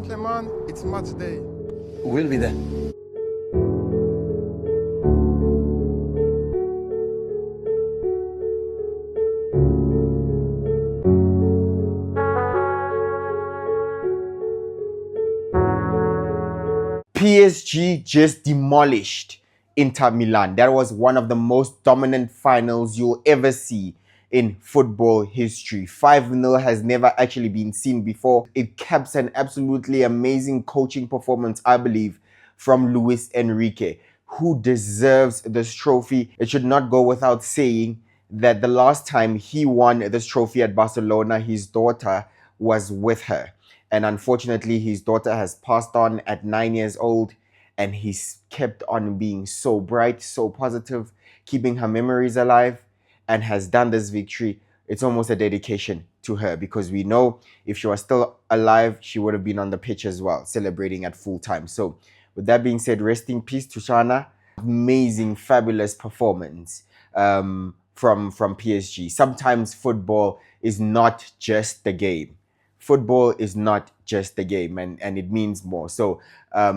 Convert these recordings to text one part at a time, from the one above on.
Clement, it's match day. We'll be there. PSG just demolished Inter Milan. That was one of the most dominant finals you'll ever see in football history. 5-0 has never actually been seen before. It caps an absolutely amazing coaching performance, I believe, from Luis Enrique, who deserves this trophy. It should not go without saying that the last time he won this trophy at Barcelona, his daughter was with her. And unfortunately, his daughter has passed on at 9 years old, and he's kept on being so bright, so positive, keeping her memories alive, and has done this victory. It's almost a dedication to her, because we know if she was still alive, she would have been on the pitch as well, celebrating at full time. So with that being said, rest in peace to Shana. Amazing, fabulous performance from PSG. Sometimes football is not just the game. Football is not just the game, and it means more. So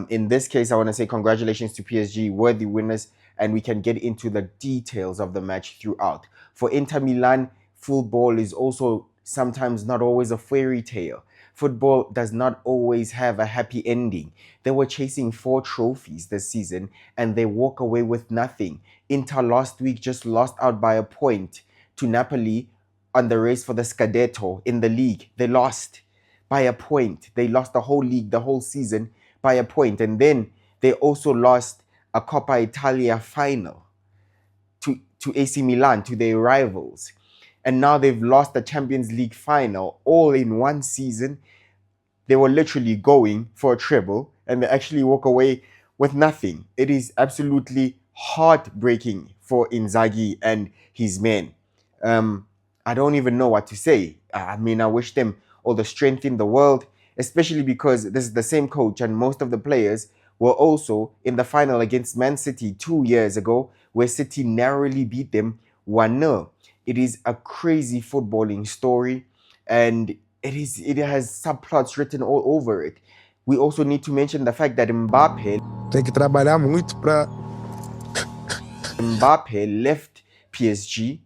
in this case, I want to say congratulations to PSG, worthy winners, and we can get into the details of the match throughout. For Inter Milan, football is also sometimes not always a fairy tale. Football does not always have a happy ending. They were chasing 4 trophies this season, and they walk away with nothing. Inter last week just lost out by a point to Napoli on the race for the Scudetto in the league. They lost by a point. They lost the whole league, the whole season by a point. And then they also lost a Coppa Italia final to AC Milan, to their rivals. And now they've lost the Champions League final all in one season. They were literally going for a treble, and they actually walk away with nothing. It is absolutely heartbreaking for Inzaghi and his men. I don't even know what to say. I mean, I wish them all the strength in the world, especially because this is the same coach, and most of the players were also in the final against Man City 2 years ago, where City narrowly beat them 1-0. It is a crazy footballing story, and it has subplots written all over it. We also need to mention the fact that Mbappe left PSG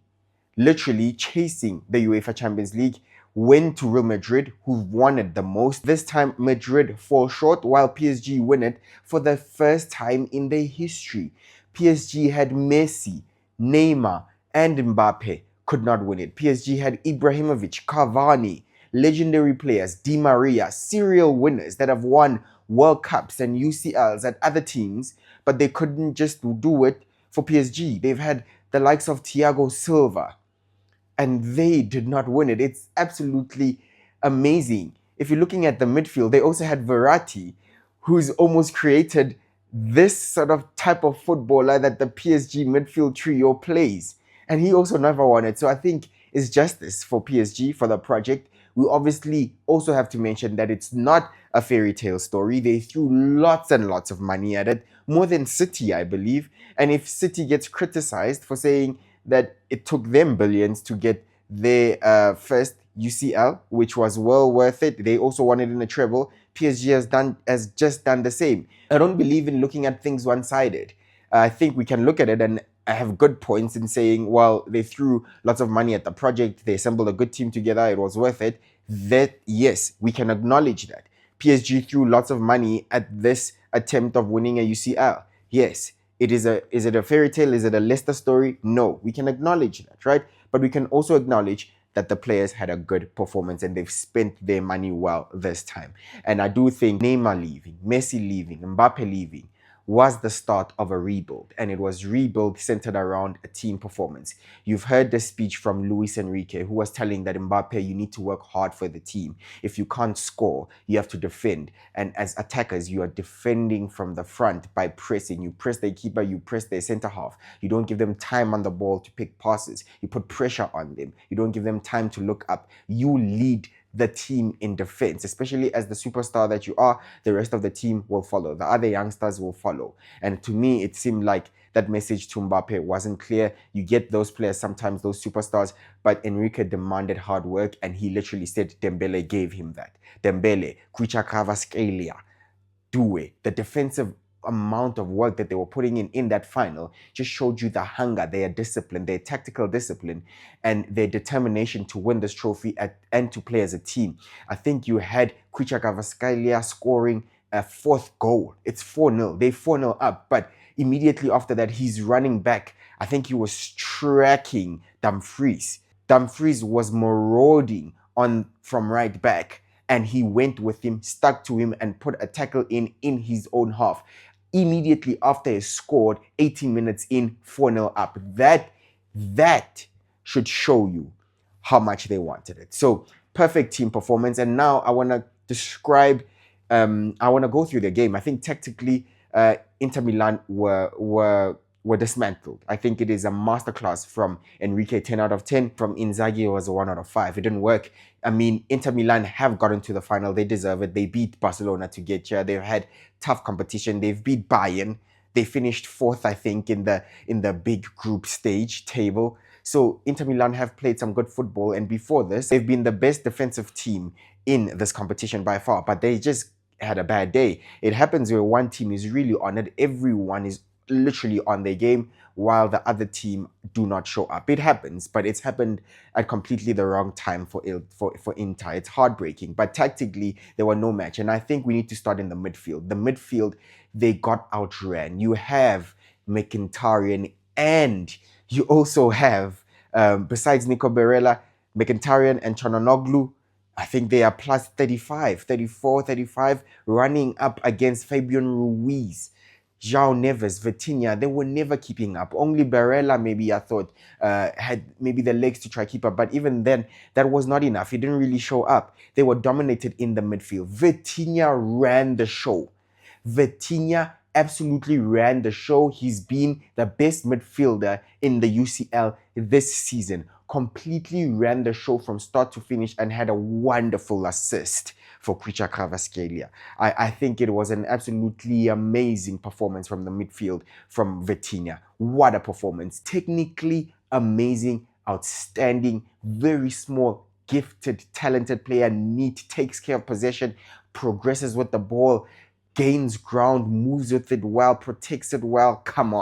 literally chasing the UEFA Champions League, went to Real Madrid, who won it the most. This time, Madrid fall short, while PSG win it for the first time in their history. PSG had Messi, Neymar, and Mbappe, could not win it. PSG had Ibrahimovic, Cavani, legendary players, Di Maria, serial winners that have won World Cups and UCLs at other teams, but they couldn't just do it for PSG. They've had the likes of Thiago Silva, and they did not win it. It's absolutely amazing. If you're looking at the midfield, they also had Verratti, who's almost created this sort of type of footballer that the PSG midfield trio plays. And he also never won it. So I think it's justice for PSG, for the project. We obviously also have to mention that it's not a fairy tale story. They threw lots and lots of money at it, more than City, I believe. And if City gets criticized for saying that it took them billions to get their first UCL, which was well worth it, they also won it in a treble. PSG has just done the same. I don't believe in looking at things one-sided. I think we can look at it and have good points in saying, well, they threw lots of money at the project, they assembled a good team together, it was worth it. That, yes, we can acknowledge that. PSG threw lots of money at this attempt of winning a UCL. Yes. Is it a fairy tale? Is it a Leicester story? No, we can acknowledge that, right? But we can also acknowledge that the players had a good performance and they've spent their money well this time. And I do think Neymar leaving, Messi leaving, Mbappe leaving was the start of a rebuild, and it was rebuild centered around a team performance. You've heard the speech from Luis Enrique, who was telling that Mbappe, you need to work hard for the team. If you can't score, you have to defend. And as attackers, you are defending from the front by pressing. You press their keeper, you press their center half. You don't give them time on the ball to pick passes. You put pressure on them. You don't give them time to look up. You lead the team in defense, especially as the superstar that you are. The rest of the team will follow. The other youngsters will follow. And to me, it seemed like that message to Mbappe wasn't clear. You get those players sometimes, those superstars, but Enrique demanded hard work, and he literally said Dembele gave him that. Dembele, Kvaratskhelia, Due, the defensive amount of work that they were putting in that final just showed you the hunger, their discipline, their tactical discipline, and their determination to win this trophy and to play as a team. I think you had Kvaratskhelia scoring a fourth goal. It's 4-0. They 4-0 up, but immediately after that, he's running back. I think he was tracking Dumfries. Dumfries was marauding on from right back, and he went with him, stuck to him, and put a tackle in his own half. Immediately after he scored, 18 minutes in, 4-0 up. That should show you how much they wanted it. So, perfect team performance. And now I want to describe, I want to go through the game. I think tactically, Inter Milan were dismantled. I think it is a masterclass from Enrique, 10 out of 10. From Inzaghi, it was a 1 out of 5. It didn't work. I mean, Inter Milan have gotten to the final. They deserve it. They beat Barcelona to get here. They've had tough competition. They've beat Bayern. They finished fourth, I think, in the big group stage table. So Inter Milan have played some good football. And before this, they've been the best defensive team in this competition by far. But they just had a bad day. It happens where one team is really on it. Everyone is literally on their game while the other team do not show up. It happens, but it's happened at completely the wrong time for Inter. It's heartbreaking, but tactically there were no match. And I think we need to start in the midfield. The midfield, they got outran. You have Mkhitaryan, and you also have, besides Nico Barella, Mkhitaryan and Çalhanoğlu. I think they are plus 35, 34, 35, running up against Fabian Ruiz, João Neves, Vitinha. They were never keeping up. Only Barella, maybe I thought, had maybe the legs to try keep up. But even then, that was not enough. He didn't really show up. They were dominated in the midfield. Vitinha ran the show. Vitinha absolutely ran the show. He's been the best midfielder in the UCL this season. Completely ran the show from start to finish and had a wonderful assist for Kvaratskhelia. I think it was an absolutely amazing performance from the midfield from Vitinha. What a performance. Technically amazing, outstanding, very small, gifted, talented player, neat, takes care of possession, progresses with the ball, gains ground, moves with it well, protects it well. Come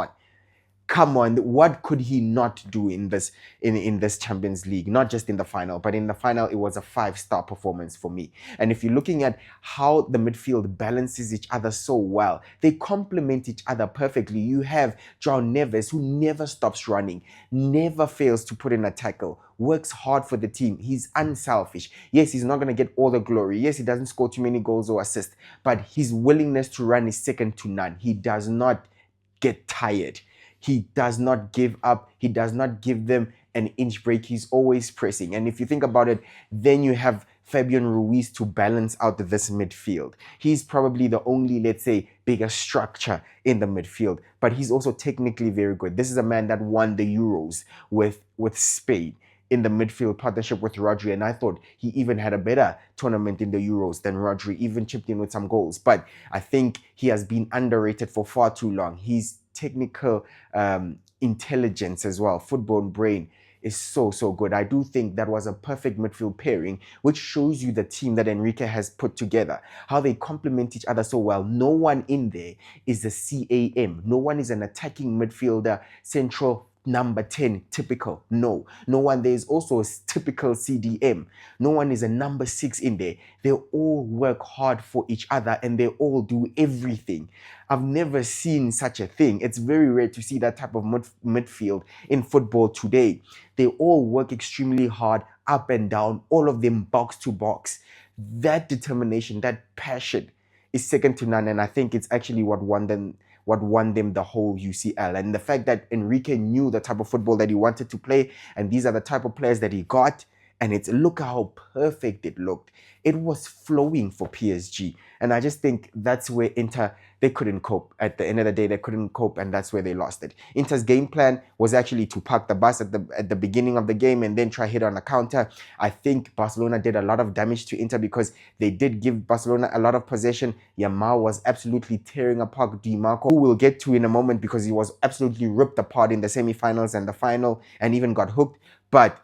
on, what could he not do in this Champions League? Not just in the final, but in the final, it was a 5-star performance for me. And if you're looking at how the midfield balances each other so well, they complement each other perfectly. You have João Neves, who never stops running, never fails to put in a tackle, works hard for the team. He's unselfish. Yes, he's not going to get all the glory. Yes, he doesn't score too many goals or assists, but his willingness to run is second to none. He does not get tired. He does not give up. He does not give them an inch break. He's always pressing. And if you think about it, then you have Fabian Ruiz to balance out this midfield. He's probably the only, let's say, bigger structure in the midfield, but he's also technically very good. This is a man that won the Euros with Spain in the midfield partnership with Rodri, and I thought he even had a better tournament in the Euros than Rodri, even chipped in with some goals. But I think he has been underrated for far too long. His technical intelligence as well, football brain, is so good. I do think that was a perfect midfield pairing, which shows you the team that Enrique has put together, how they complement each other so well. No one in there is a CAM. No one is an attacking midfielder, central number 10 typical. No one there is also a typical CDM. No one is a number 6 in there. They all work hard for each other and they all do everything. I've never seen such a thing. It's very rare to see that type of midfield in football today. They all work extremely hard, up and down, all of them box to box. That determination, that passion is second to none, and I think it's actually what won them the whole UCL. And the fact that Enrique knew the type of football that he wanted to play, and these are the type of players that he got, and look how perfect it looked. It was flowing for PSG. And I just think that's where Inter, they couldn't cope. At the end of the day, they couldn't cope, and that's where they lost it. Inter's game plan was actually to park the bus at the beginning of the game and then try hit on a counter. I think Barcelona did a lot of damage to Inter because they did give Barcelona a lot of possession. Yamal was absolutely tearing apart Di Marco, who we'll get to in a moment because he was absolutely ripped apart in the semi-finals and the final and even got hooked. But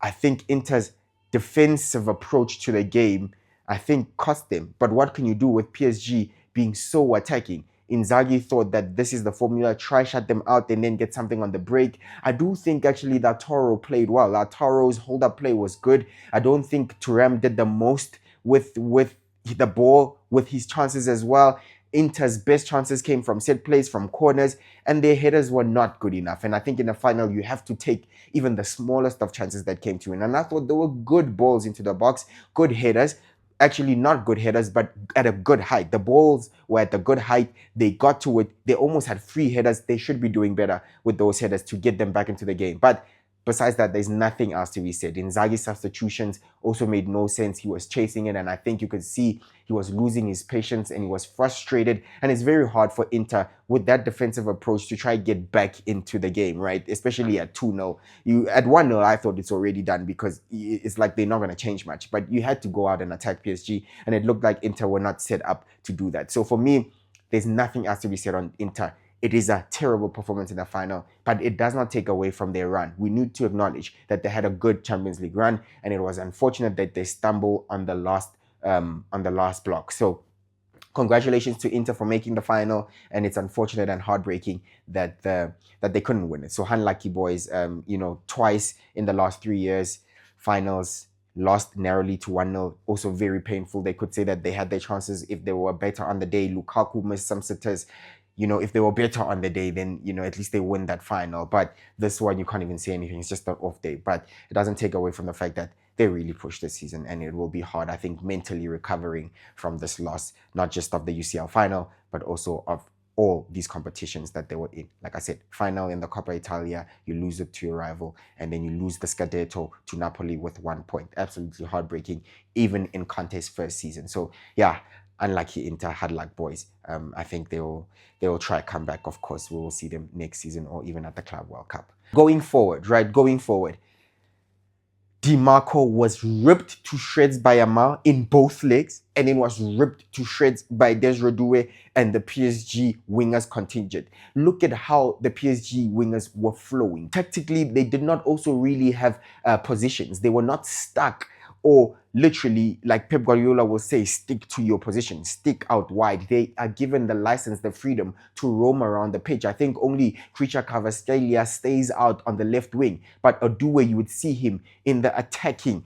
I think Inter's defensive approach to the game, I think, cost them. But what can you do with PSG being so attacking? Inzaghi thought that this is the formula, try shut them out and then get something on the break. I do think actually that Toro played well. Toro's hold-up play was good. I don't think Thuram did the most with the ball, with his chances as well. Inter's best chances came from set plays, from corners, and their headers were not good enough. And I think in the final, you have to take even the smallest of chances that came to you. And I thought there were good balls into the box, good headers. Actually, not good headers, but at a good height. The balls were at a good height. They got to it. They almost had free headers. They should be doing better with those headers to get them back into the game. But besides that, there's nothing else to be said. Inzaghi's substitutions also made no sense. He was chasing it, and I think you could see he was losing his patience and he was frustrated. And it's very hard for Inter with that defensive approach to try to get back into the game, right? Especially at 2-0. At 1-0, I thought it's already done because it's like they're not going to change much. But you had to go out and attack PSG, and it looked like Inter were not set up to do that. So for me, there's nothing else to be said on Inter. It is a terrible performance in the final, but it does not take away from their run. We need to acknowledge that they had a good Champions League run, and it was unfortunate that they stumbled on the last block. So congratulations to Inter for making the final, and it's unfortunate and heartbreaking that they couldn't win it. So unlucky boys, twice in the last 3 years, finals, lost narrowly to 1-0. Also very painful. They could say that they had their chances if they were better on the day. Lukaku missed some sitters. If they were better on the day, then, at least they win that final. But this one, you can't even say anything. It's just an off day. But it doesn't take away from the fact that they really pushed this season, and it will be hard, I think, mentally recovering from this loss, not just of the UCL final, but also of all these competitions that they were in. Like I said, final in the Coppa Italia, you lose it to your rival, and then you lose the Scudetto to Napoli with 1 point. Absolutely heartbreaking, even in Conte's first season. So, yeah, unlucky Inter, hard luck boys. I think they will try come back. Of course, we will see them next season or even at the Club World Cup. Going forward, Di Marco was ripped to shreds by Yamal in both legs, and then was ripped to shreds by Desiré Doué and the PSG wingers contingent. Look at how the PSG wingers were flowing. Tactically, they did not also really have positions. They were not stuck, or literally, like Pep Guardiola will say, stick to your position, stick out wide. They are given the license, the freedom to roam around the pitch. I think only Creature Cavascalia stays out on the left wing, but Odue, you would see him in the attacking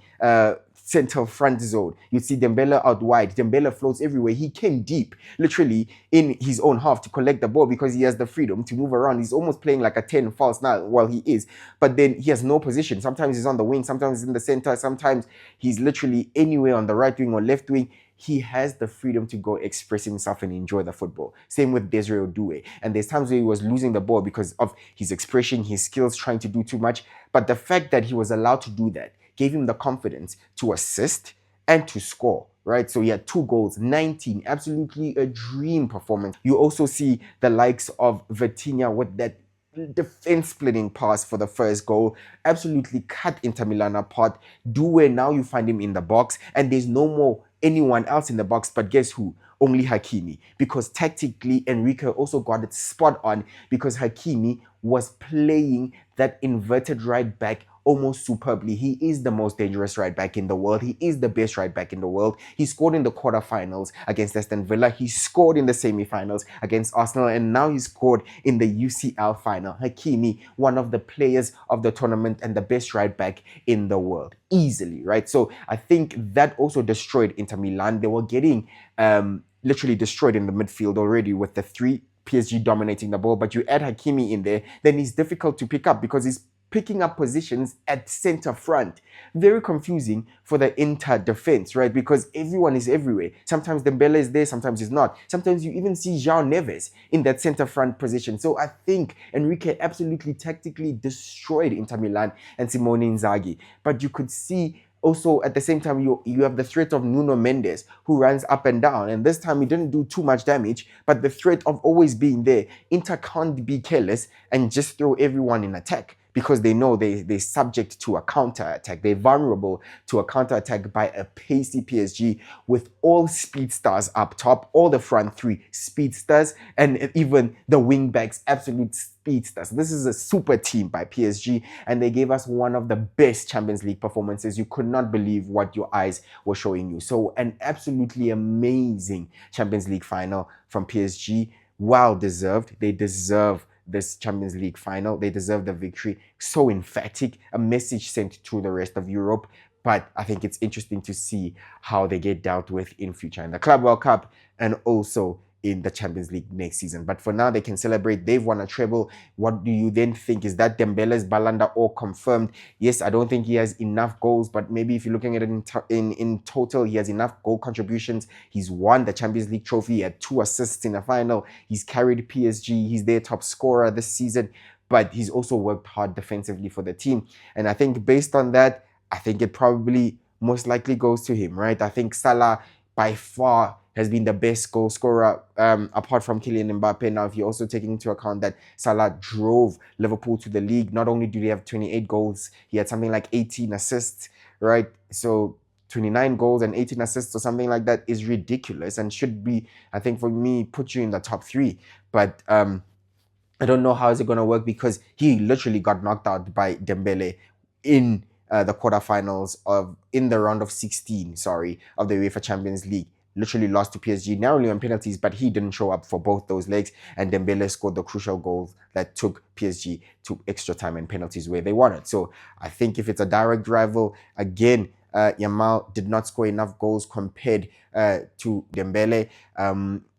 center front zone. You see Dembele out wide. Dembele floats everywhere. He came deep, literally in his own half to collect the ball because he has the freedom to move around. He's almost playing like a 10 false now, while he is. But then he has no position. Sometimes he's on the wing, sometimes he's in the center, sometimes he's literally anywhere on the right wing or left wing. He has the freedom to go express himself and enjoy the football. Same with Desiré Doué. And there's times where he was losing the ball because of his expression, his skills, trying to do too much. But the fact that he was allowed to do that gave him the confidence to assist and to score, right? So he had 2 goals, 19, absolutely a dream performance. You also see the likes of Vitinha with that defense splitting pass for the first goal, absolutely cut Inter Milan apart. Doué, now you find him in the box, and there's no more anyone else in the box, but guess who? Only Hakimi. Because tactically, Enrique also got it spot on, because Hakimi was playing that inverted right back almost superbly. He is the most dangerous right back in the world. He is the best right back in the world. He scored in the quarterfinals against Aston Villa. He scored in the semi-finals against Arsenal, and now he scored in the UCL final. Hakimi, one of the players of the tournament and the best right back in the world, easily, right? So I think that also destroyed Inter Milan. They were getting literally destroyed in the midfield already with the 3 PSG dominating the ball, but you add Hakimi in there, then he's difficult to pick up because he's picking up positions at center front. Very confusing for the Inter defense, right? Because everyone is everywhere. Sometimes Dembele is there, sometimes he's not. Sometimes you even see João Neves in that center front position. So I think Enrique absolutely tactically destroyed Inter Milan and Simone Inzaghi. But you could see also at the same time you have the threat of Nuno Mendes, who runs up and down, and this time he didn't do too much damage, but the threat of always being there. Inter can't be careless and just throw everyone in attack, because they know they're subject to a counter-attack. They're vulnerable to a counter-attack by a pacey PSG with all speedsters up top, all the front three speedsters, and even the wing-backs, absolute speedsters. This is a super team by PSG, and they gave us one of the best Champions League performances. You could not believe what your eyes were showing you. So an absolutely amazing Champions League final from PSG. Well deserved. They deserve this Champions League final. They deserve the victory. So emphatic, a message sent to the rest of Europe. But I think it's interesting to see how they get dealt with in future in the Club World Cup and also in the Champions League next season. But for now, they can celebrate. They've won a treble. What do you then think? Is that Dembele's Ballon d'Or confirmed? Yes, I don't think he has enough goals, but maybe if you're looking at it in total, he has enough goal contributions. He's won the Champions League trophy. He had 2 assists in the final. He's carried PSG. He's their top scorer this season, but he's also worked hard defensively for the team. And I think based on that, I think it probably most likely goes to him, right? I think Salah by far has been the best goal scorer apart from Kylian Mbappe. Now, if you're also taking into account that Salah drove Liverpool to the league, not only do they have 28 goals, he had something like 18 assists, right? So 29 goals and 18 assists or something like that is ridiculous and should be, I think for me, put you in the top 3. But I don't know how is it going to work, because he literally got knocked out by Dembele in the quarterfinals in the round of 16, of the UEFA Champions League. Literally lost to PSG, narrowly on penalties, but he didn't show up for both those legs, and Dembele scored the crucial goals that took PSG to extra time and penalties where they wanted. So I think if it's a direct rival, again, Yamal did not score enough goals compared to Dembele.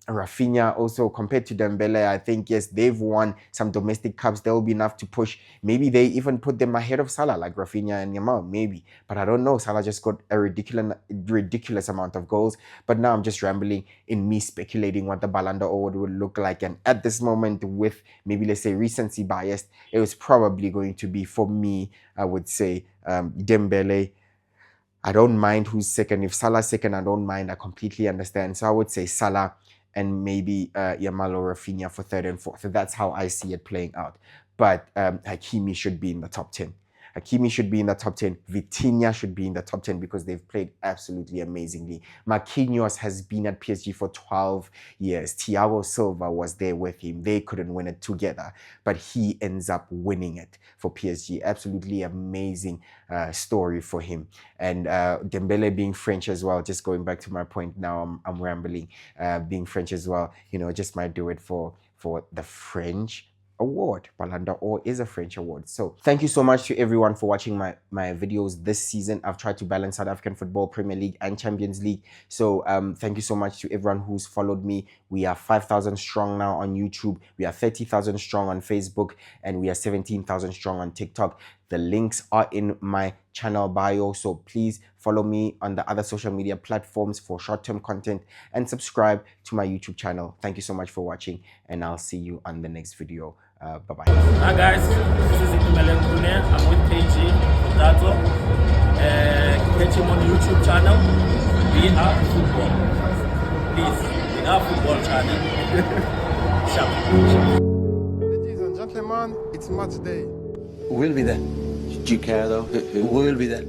Rafinha also compared to Dembele, I think, yes, they've won some domestic cups. There will be enough to push. Maybe they even put them ahead of Salah, like Rafinha and Yamal, maybe. But I don't know. Salah just got a ridiculous amount of goals. But now I'm just rambling in me speculating what the Ballon d'Or would look like. And at this moment, with maybe, let's say, recency bias, it was probably going to be, for me, I would say, Dembele. I don't mind who's second. If Salah's second, I don't mind. I completely understand. So I would say Salah, and maybe Yamal or Rafinha for third and fourth. So that's how I see it playing out. But Hakimi should be in the top 10. Hakimi should be in the top 10. Vitinha should be in the top 10 because they've played absolutely amazingly. Marquinhos has been at PSG for 12 years. Thiago Silva was there with him. They couldn't win it together, but he ends up winning it for PSG. Absolutely amazing story for him. And Dembele being French as well, just going back to my point now, I'm rambling. Being French as well, just might do it for the French award. Ballon d'Or is a French award. So thank you so much to everyone for watching my videos this season. I've tried to balance South African football, Premier League and Champions League. So thank you so much to everyone who's followed me. We are 5,000 strong now on YouTube. We are 30,000 strong on Facebook, and we are 17,000 strong on TikTok. The links are in my channel bio, so please follow me on the other social media platforms for short-term content and subscribe to my YouTube channel. Thank you so much for watching, and I'll see you on the next video. Bye-bye. Hi guys, this is Ikumelem. I'm with PSG Dato. Catch him on YouTube channel. We are football. Please, we are football channel. Sharp. Ladies and gentlemen, it's match day. We'll be there. Do you care though? We'll be there.